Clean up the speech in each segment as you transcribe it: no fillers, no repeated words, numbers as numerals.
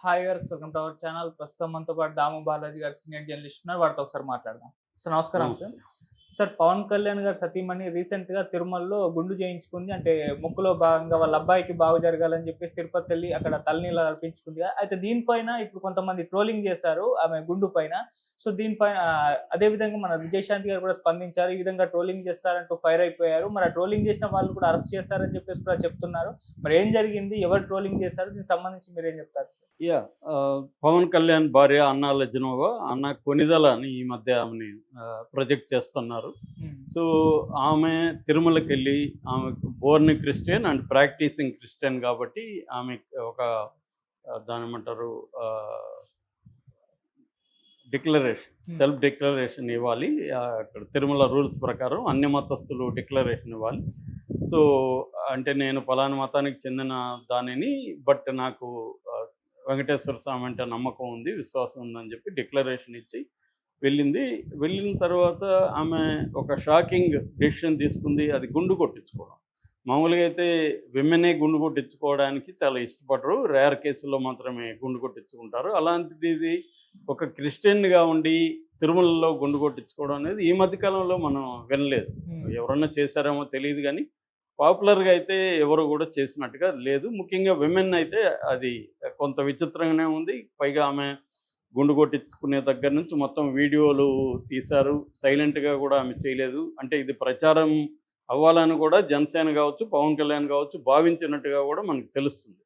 Hi గారు, welcome to our channel. ప్రస్తుతం మనతో పాటు దాము బాలాజీ గారు సీనియర్ జర్నలిస్ట్ ఉన్నారు. వారితో ఒకసారి మాట్లాడదాం. సార్ నమస్కారం సార్. నమస్తే. సార్ పవన్ కళ్యాణ్ గారి సతీమణి రీసెంట్‌గా తిరుమలలో గుండు చేయించుకుంది. అంటే మొక్కులో భాగంగా వాళ్ళ అబ్బాయికి బాగు జరగాలని చెప్పేసి తిరుపతెళ్లి అక్కడ తలనీలాలు అర్పించుకుందిగా. అయితే దీనిపైన ఇప్పుడు కొంతమంది ట్రోలింగ్ చేశారు ఆమె గుండు పైన. సో దీనిపైన అదే విధంగా మన విజయశాంతి గారు కూడా స్పందించారు. ఈ విధంగా ట్రోలింగ్ చేస్తారంటూ ఫైర్ అయిపోయారు. మరి ఆ ట్రోలింగ్ చేసిన వాళ్ళు కూడా అరెస్ట్ చేస్తారని చెప్పేసి కూడా చెప్తున్నారు. మరి ఏం జరిగింది? ఎవరు ట్రోలింగ్ చేశారు? దీనికి సంబంధించి మీరేం చెప్తారు సార్? పవన్ కళ్యాణ్ భార్య అన్నా లజ్నోవా, అన్న కొణిదల అని ఈ మధ్య ఆమెని ప్రొజెక్ట్ చేస్తున్నారు. హ్మ్. సో ఆమె తిరుమలకెళ్ళి ఆమె born Christian and practising Christian కాబట్టి ఆమె ఒక దాన్నేమంటారు డిక్లరేషన్, హ్మ్. సెల్ఫ్ డిక్లరేషన్ ఇవ్వాలి. అక్కడ తిరుమల రూల్స్ ప్రకారం అన్ని మతస్థులు డిక్లరేషన్ ఇవ్వాలి. సో అంటే నేను పలానా మతానికి చెందిన దానిని, బట్ నాకు వెంకటేశ్వర స్వామి అంటే నమ్మకం ఉంది, విశ్వాసం ఉందని చెప్పి డిక్లరేషన్ ఇచ్చి వెళ్ళింది. వెళ్ళిన తర్వాత ఆమె ఒక షాకింగ్ డెసిషన్ తీసుకుంది. అది గుండు కొట్టించుకోవడం. మామూలుగా అయితే విమెనే గుండు కొట్టించుకోవడానికి చాలా ఇష్టపడరు, రేర్ కేసుల్లో మాత్రమే గుండు కొట్టించుకుంటారు. అలాంటిది ఒక క్రిస్టియన్గా ఉండి తిరుమలలో గుండు కొట్టించుకోవడం అనేది ఈ మధ్యకాలంలో మనం వినలేదు. హ్మ్. ఎవరన్నా చేశారేమో తెలియదు కానీ పాపులర్గా అయితే ఎవరు కూడా చేసినట్టుగా లేదు. ముఖ్యంగా విమెన్ అయితే అది కొంత విచిత్రంగానే ఉంది. పైగా ఆమె గుండు కొట్టించుకునే దగ్గర నుంచి మొత్తం వీడియోలు తీశారు. సైలెంట్గా కూడా ఆమె చేయలేదు. అంటే ఇది ప్రచారం అవ్వాలని కూడా జనసేన కావచ్చు, పవన్ కళ్యాణ్ కావచ్చు భావించినట్టుగా కూడా మనకు తెలుస్తుంది.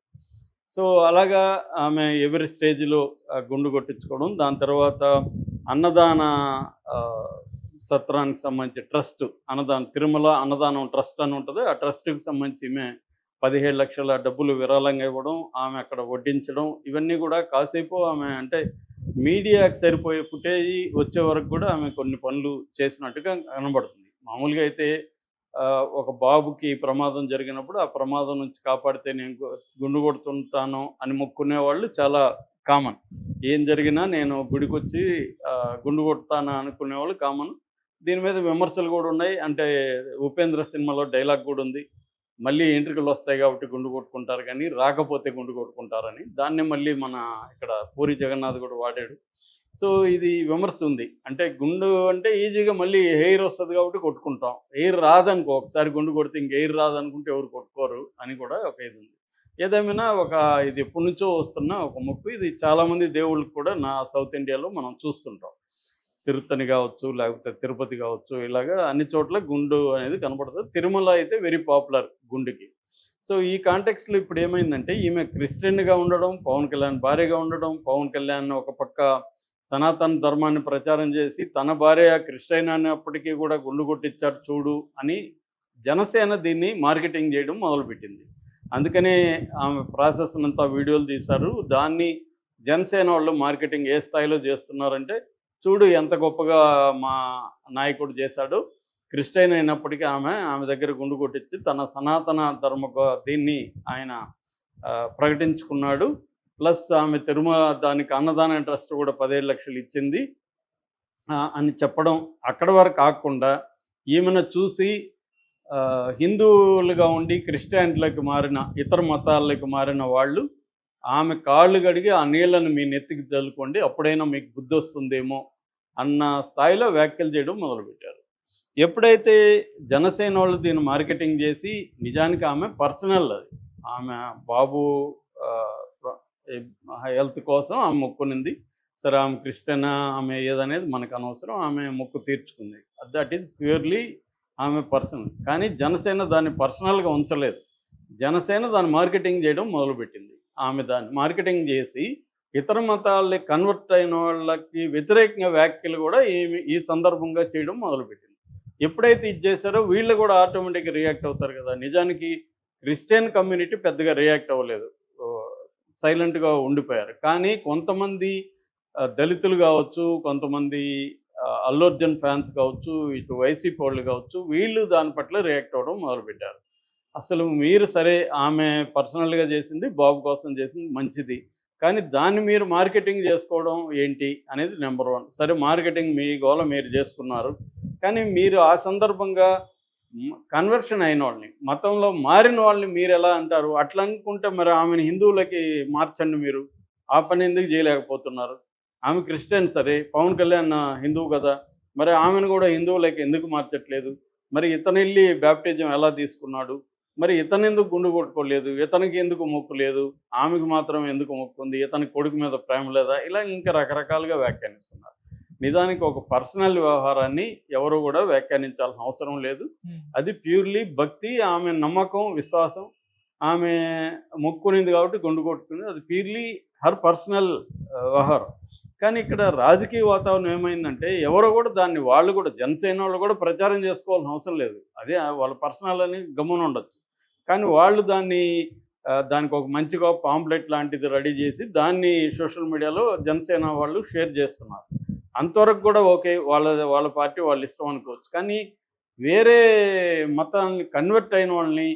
సో అలాగా ఆమె ఎవరి స్టేజ్లో గుండు కొట్టించుకోవడం, దాని తర్వాత అన్నదాన సత్రానికి సంబంధించి ట్రస్ట్, తిరుమల అన్నదానం ట్రస్ట్ అని ఉంటుంది. ఆ ట్రస్ట్కి సంబంధించి ఈమె 17 లక్షల డబ్బులు విరాళంగా ఇవ్వడం, ఆమె అక్కడ వడ్డించడం, ఇవన్నీ కూడా కాసేపు ఆమె అంటే మీడియాకి సరిపోయే ఫుటేజీ వచ్చే వరకు కూడా ఆమె కొన్ని పనులు చేసినట్టుగా కనబడుతుంది. మామూలుగా అయితే ఒక బాబుకి ప్రమాదం జరిగినప్పుడు ఆ ప్రమాదం నుంచి కాపాడితే నేను గుండు కొడుతుంటాను అని మొక్కునే వాళ్ళు చాలా కామన్. ఏం జరిగినా నేను గుడికొచ్చి గుండు కొడతాను అనుకునే వాళ్ళు కామన్. దీని మీద విమర్శలు కూడా ఉన్నాయి. అంటే ఉపేంద్ర సినిమాలో డైలాగ్ కూడా ఉంది, మళ్ళీ ఎంట్రుకలు వస్తాయి కాబట్టి గుండు కొట్టుకుంటారు కానీ రాకపోతే గుండు కొట్టుకుంటారని. దాన్నే మళ్ళీ మన ఇక్కడ పూరి జగన్నాథ్ కూడా వాడాడు. సో ఇది విమర్శ ఉంది. అంటే గుండు అంటే ఈజీగా మళ్ళీ హెయిర్ వస్తుంది కాబట్టి కొట్టుకుంటాం. హెయిర్ రాదనుకో, ఒకసారి గుండు కొడితే ఇంక హెయిర్ రాదనుకుంటే ఎవరు కొట్టుకోరు అని కూడా ఒక ఇది ఉంది. ఏదేమైనా ఇది ఎప్పటి నుంచో వస్తున్న ఒక మొక్కు. ఇది చాలామంది దేవుళ్ళకి కూడా సౌత్ ఇండియాలో మనం చూస్తుంటాం. తిరుత్తని కావచ్చు, లేకపోతే తిరుపతి కావచ్చు, ఇలాగా అన్ని చోట్ల గుండు అనేది కనపడుతుంది. తిరుమల అయితే వెరీ పాపులర్ గుండుకి. సో ఈ కాంటెక్స్లో ఇప్పుడు ఏమైందంటే ఈమె క్రిస్టియన్గా ఉండడం, పవన్ కళ్యాణ్ భార్యగా ఉండడం, పవన్ కళ్యాణ్ ఒక పక్క సనాతన ధర్మాన్ని ప్రచారం చేసి తన భార్య క్రిస్టియన్ అయినప్పటికీ కూడా గుండు కొట్టించారు చూడు అని జనసేన దీన్ని మార్కెటింగ్ చేయడం మొదలుపెట్టింది. అందుకనే ఆమె ప్రాసెస్ అంతా వీడియోలు తీశారు. దాన్ని జనసేన వాళ్ళు మార్కెటింగ్ ఏ స్థాయిలో చేస్తున్నారంటే, చూడు ఎంత గొప్పగా మా నాయకుడు చేశాడు, క్రిస్టియన్ అయినప్పటికీ ఆమె దగ్గర గుండు కొట్టించి తన సనాతన దీన్ని ఆయన ప్రకటించుకున్నాడు. ప్లస్ ఆమె తిరుమల దానికి అన్నదాన ట్రస్ట్ కూడా 17 లక్షలు ఇచ్చింది అని చెప్పడం. అక్కడి వరకు కాకుండా ఈమెను చూసి హిందువులుగా ఉండి క్రిస్టియన్లకు మారిన, ఇతర మతాలకు మారిన వాళ్ళు ఆమె కాళ్ళు కడిగి ఆ నీళ్లను మీ నెత్తికి చల్లుకోండి, అప్పుడైనా మీకు బుద్ధి వస్తుందేమో అన్న స్థాయిలో వ్యాఖ్యలు చేయడం మొదలుపెట్టారు. ఎప్పుడైతే జనసేన వాళ్ళు దీన్ని మార్కెటింగ్ చేసి, నిజానికి ఆమె పర్సనల్, అది ఆమె బాబు హెల్త్ కోసం ఆమె మొక్కునింది. సరే ఆమె క్రిస్టియనా ఆమె ఏదనేది మనకు అనవసరం, ఆమె మొక్కు తీర్చుకుంది. దట్ ఈజ్ ప్యూర్లీ ఆమె పర్సనల్. కానీ జనసేన దాన్ని పర్సనల్గా ఉంచలేదు. జనసేన దాన్ని మార్కెటింగ్ చేయడం మొదలుపెట్టింది. ఆమె దాన్ని మార్కెటింగ్ చేసి ఇతర మతాలకి కన్వర్ట్ అయిన వాళ్ళకి వ్యతిరేకంగా వ్యాఖ్యలు కూడా ఈ సందర్భంగా చేయడం మొదలుపెట్టింది. ఎప్పుడైతే ఇది చేశారో వీళ్ళు కూడా ఆటోమేటిక్గా రియాక్ట్ అవుతారు కదా. నిజానికి క్రిస్టియన్ కమ్యూనిటీ పెద్దగా రియాక్ట్ అవ్వలేదు, సైలెంట్గా ఉండిపోయారు. కానీ కొంతమంది దళితులు కావచ్చు, కొంతమంది అల్లు అర్జున్ ఫ్యాన్స్ కావచ్చు, ఇటు వైసీపీ వాళ్ళు కావచ్చు, వీళ్ళు దాని పట్ల రియాక్ట్ అవ్వడం మొదలుపెట్టారు. అసలు మీరు సరే ఆమె పర్సనల్గా చేసింది, బాబు కోసం చేసింది మంచిది, కానీ దాన్ని మీరు మార్కెటింగ్ చేసుకోవడం ఏంటి అనేది నెంబర్ 1. సరే మార్కెటింగ్ మీ గోల మీరు చేసుకున్నారు, కానీ మీరు ఆ సందర్భంగా కన్వర్షన్ అయిన వాళ్ళని, మతంలో మారిన వాళ్ళని మీరు ఎలా అంటారు? అట్లా అనుకుంటే మరి ఆమెను హిందువులకి మార్చండి మీరు. ఆ పని ఎందుకు చేయలేకపోతున్నారు? ఆమె క్రిస్టియన్ సరే, పవన్ కళ్యాణ్ హిందువు కదా! మరి ఆమెను కూడా హిందువులకి ఎందుకు మార్చట్లేదు? మరి ఇతనెళ్ళి బాప్టిజం ఎలా తీసుకున్నాడు? మరి ఇతనెందుకు గుండు కొట్టుకోలేదు? ఇతనికి ఎందుకు మొక్కు లేదు? ఆమెకు మాత్రం ఎందుకు మొక్కుంది? ఇతనికి కొడుకు మీద ప్రేమ లేదా? ఇలా ఇంకా రకరకాలుగా వ్యాఖ్యానిస్తున్నారు. నిజానికి ఒక పర్సనల్ వ్యవహారాన్ని ఎవరు కూడా వ్యాఖ్యానించాల్సిన అవసరం లేదు. అది ప్యూర్‌లీ భక్తి, ఆమె నమ్మకం, విశ్వాసం. ఆమె మొక్కునింది కాబట్టి గుండు కొట్టుకుంది. అది ప్యూర్‌లీ హర్ పర్సనల్ వ్యవహారం. కానీ ఇక్కడ రాజకీయ వాతావరణం ఏమైందంటే ఎవరో కూడా దాన్ని వాళ్ళు కూడా జనసేన వాళ్ళు కూడా ప్రచారం చేసుకోవాల్సిన అవసరం లేదు. అదే వాళ్ళ పర్సనల్ అని గమ్మున ఉండొచ్చు. కానీ వాళ్ళు దానికి ఒక మంచిగా పాంప్లెట్ లాంటిది రెడీ చేసి దాన్ని సోషల్ మీడియాలో జనసేన వాళ్ళు షేర్ చేస్తున్నారు. అంతవరకు కూడా ఓకే. వాళ్ళ పార్టీ వాళ్ళ ఇష్టం అనుకోవచ్చు. కానీ వేరే మతాన్ని కన్వర్ట్ అయిన వాళ్ళని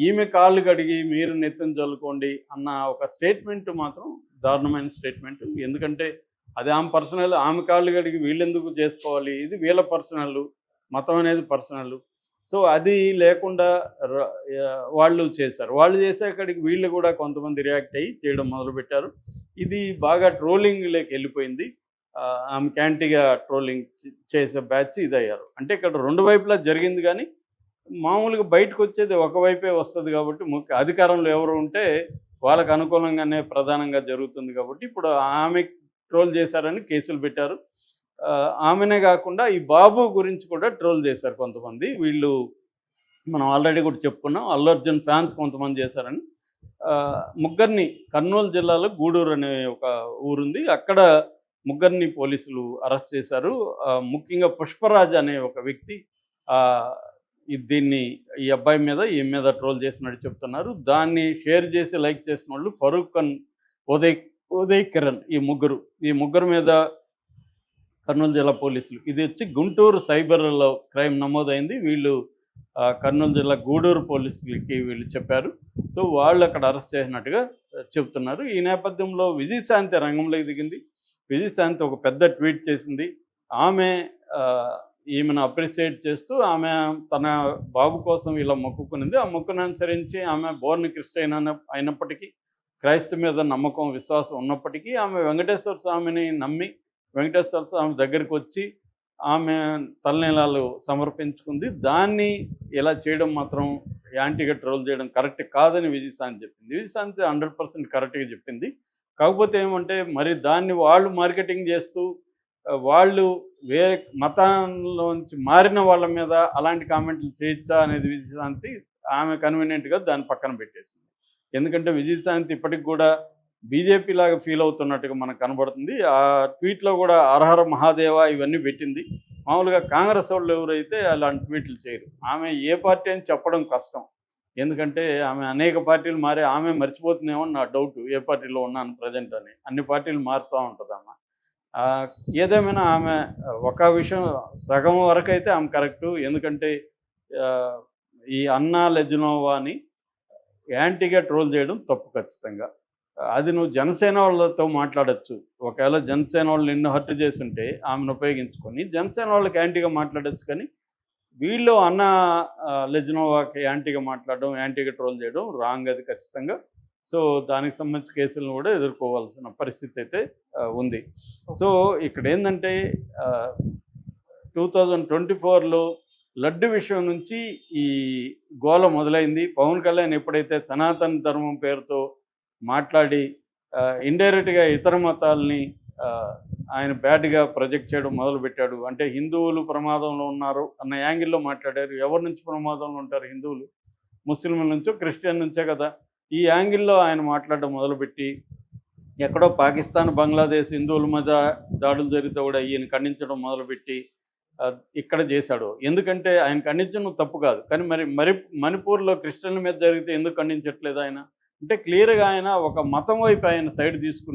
ఈమె కాళ్ళు కడిగి మీరు నెత్తిన చల్లుకోండి అన్న ఒక స్టేట్మెంట్ మాత్రం దారుణమైన స్టేట్మెంట్. ఎందుకంటే అది ఆమె పర్సనల్. ఆమె కాళ్ళు కడిగి వీళ్ళెందుకు చేసుకోవాలి? ఇది వీళ్ళ పర్సనల్. మతం అనేది పర్సనల్. సో అది లేకుండా వాళ్ళు చేశారు. వాళ్ళు చేసేకాడికి వీళ్ళు కూడా కొంతమంది రియాక్ట్ అయ్యి చేయడం మొదలుపెట్టారు. ఇది బాగా ట్రోలింగ్‌లోకి వెళ్ళిపోయింది. ఆమె యాంటీగా ట్రోలింగ్ చేసే బ్యాచ్ ఇదయ్యారు. అంటే ఇక్కడ రెండు వైపులా జరిగింది కానీ మామూలుగా బయటకొచ్చేది ఒకవైపే వస్తది కాబట్టి అధికారంలో ఎవరు ఉంటే వాళ్ళకి అనుకూలంగానే ప్రధానంగా జరుగుతుంది కాబట్టి ఇప్పుడు ఆమె ట్రోల్ చేశారని కేసులు పెట్టారు. ఆమెనే కాకుండా ఈ బాబు గురించి కూడా ట్రోల్ చేశారు కొంతమంది. వీళ్ళు మనం ఆల్రెడీ కూడా చెప్పుకున్నాం. అల్లు అర్జున్ ఫ్యాన్స్ కొంతమంది చేశారని. ముగ్గురిని కర్నూలు జిల్లాలో గూడూరు అనే ఒక ఊరుంది. అక్కడ ముగ్గురిని పోలీసులు అరెస్ట్ చేశారు. ముఖ్యంగా పుష్పరాజ్ అనే ఒక వ్యక్తి ఈ అబ్బాయి మీద ఈమె మీద ట్రోల్ చేసినట్టు చెప్తున్నారు. దాన్ని షేర్ చేసి లైక్ చేసిన వాళ్ళు ఫరూక్ ఖాన్, ఉదయ్ కిరణ్ ఈ ముగ్గురు మీద కర్నూలు జిల్లా పోలీసులు ఇది వచ్చి గుంటూరు సైబర్లో క్రైమ్ నమోదైంది. వీళ్ళు కర్నూలు జిల్లా గూడూరు పోలీసులకి వీళ్ళు చెప్పారు. సో వాళ్ళు అక్కడ అరెస్ట్ చేసినట్టుగా చెప్తున్నారు. ఈ నేపథ్యంలో విజయశాంతి రంగంలోకి దిగింది. విజయశాంతి ఒక పెద్ద ట్వీట్ చేసింది. ఆమె ఈమెను అప్రిషియేట్ చేస్తూ ఆమె తన బాబు కోసం ఇలా మొక్కుకునింది. ఆ మొక్కును అనుసరించి ఆమె బోర్న్ క్రిస్టియన్ అయినప్పటికీ క్రైస్తవ మీద నమ్మకం, విశ్వాసం ఉన్నప్పటికీ ఆమె వెంకటేశ్వర స్వామిని నమ్మి వెంకటేశ్వర స్వామి దగ్గరికి వచ్చి ఆమె తలనీలాలు సమర్పించుకుంది. దాన్ని ఇలా చేయడం మాత్రం యాంటీగా ట్రోల్ చేయడం కరెక్ట్ కాదని విజయశాంతి చెప్పింది. విజయశాంతి 100% కరెక్ట్గా చెప్పింది. కాకపోతే ఏమంటే మరి దాన్ని వాళ్ళు మార్కెటింగ్ చేస్తూ వాళ్ళు వేరే మతంలోంచి మారిన వాళ్ళ మీద అలాంటి కామెంట్లు చేయొచ్చా అనేది విజయశాంతి ఆమె కన్వీనియంట్గా దాన్ని పక్కన పెట్టేసింది. ఎందుకంటే విజయశాంతి ఇప్పటికి కూడా బీజేపీ లాగా ఫీల్ అవుతున్నట్టుగా మనకు కనబడుతుంది. ఆ ట్వీట్లో కూడా హరహర మహాదేవ ఇవన్నీ పెట్టింది. మామూలుగా కాంగ్రెస్ వాళ్ళు ఎవరైతే అలాంటి ట్వీట్లు చేయరు. ఆమె ఏ పార్టీ అని చెప్పడం కష్టం. ఎందుకంటే ఆమె అనేక పార్టీలు మారి ఆమె మర్చిపోతుందేమో నా డౌట్. ఏ పార్టీలో ఉన్నాను ప్రజెంట్ అని. అన్ని పార్టీలు మారుతూ ఉంటుంది ఆమె. ఏదేమైనా ఆమె ఒక విషయం సగం వరకు అయితే ఆమె కరెక్టు. ఎందుకంటే ఈ అన్నా లెజ్నోవాని యాంటీగా ట్రోల్ చేయడం తప్పు ఖచ్చితంగా. అది నువ్వు జనసేన వాళ్ళతో మాట్లాడచ్చు. ఒకవేళ జనసేన వాళ్ళు నిన్ను హర్ట్ చేస్తుంటే ఆమెను ఉపయోగించుకొని జనసేన వాళ్ళకి యాంటీగా మాట్లాడచ్చు. కానీ వీళ్ళు అన్నా లెజ్నోవాకి యాంటీగా మాట్లాడడం, యాంటీగా ట్రోల్ చేయడం రాంగ్ అది ఖచ్చితంగా. సో దానికి సంబంధించి కేసులను కూడా ఎదుర్కోవాల్సిన పరిస్థితి అయితే ఉంది. సో ఇక్కడ ఏంటంటే 2024లో లడ్డు విషయం నుంచి ఈ గోల మొదలైంది. పవన్ కళ్యాణ్ ఎప్పుడైతే సనాతన ధర్మం పేరుతో మాట్లాడి ఇండైరెక్ట్గా ఇతర మతాలని ఆయన బ్యాడ్గా ప్రొజెక్ట్ చేయడం మొదలుపెట్టాడు. అంటే హిందువులు ప్రమాదంలో ఉన్నారు అన్న యాంగిల్లో మాట్లాడారు. ఎవరి నుంచి ప్రమాదంలో ఉంటారు హిందువులు? ముస్లింల నుంచో క్రిస్టియన్ నుంచే కదా. ఈ యాంగిల్లో ఆయన మాట్లాడడం మొదలుపెట్టి ఎక్కడో పాకిస్తాన్, బంగ్లాదేశ్ హిందువుల మీద దాడులు జరిగితే కూడా ఈయన ఖండించడం మొదలుపెట్టి ఇక్కడ చేశాడు. ఎందుకంటే ఆయన ఖండించడం తప్పు కాదు. కానీ మరి మణిపూర్లో క్రిస్టియన్ల మీద జరిగితే ఎందుకు ఖండించట్లేదు ఆయన? అంటే క్లియర్గా ఆయన ఒక మతం వైపు ఆయన సైడ్ తీసుకుని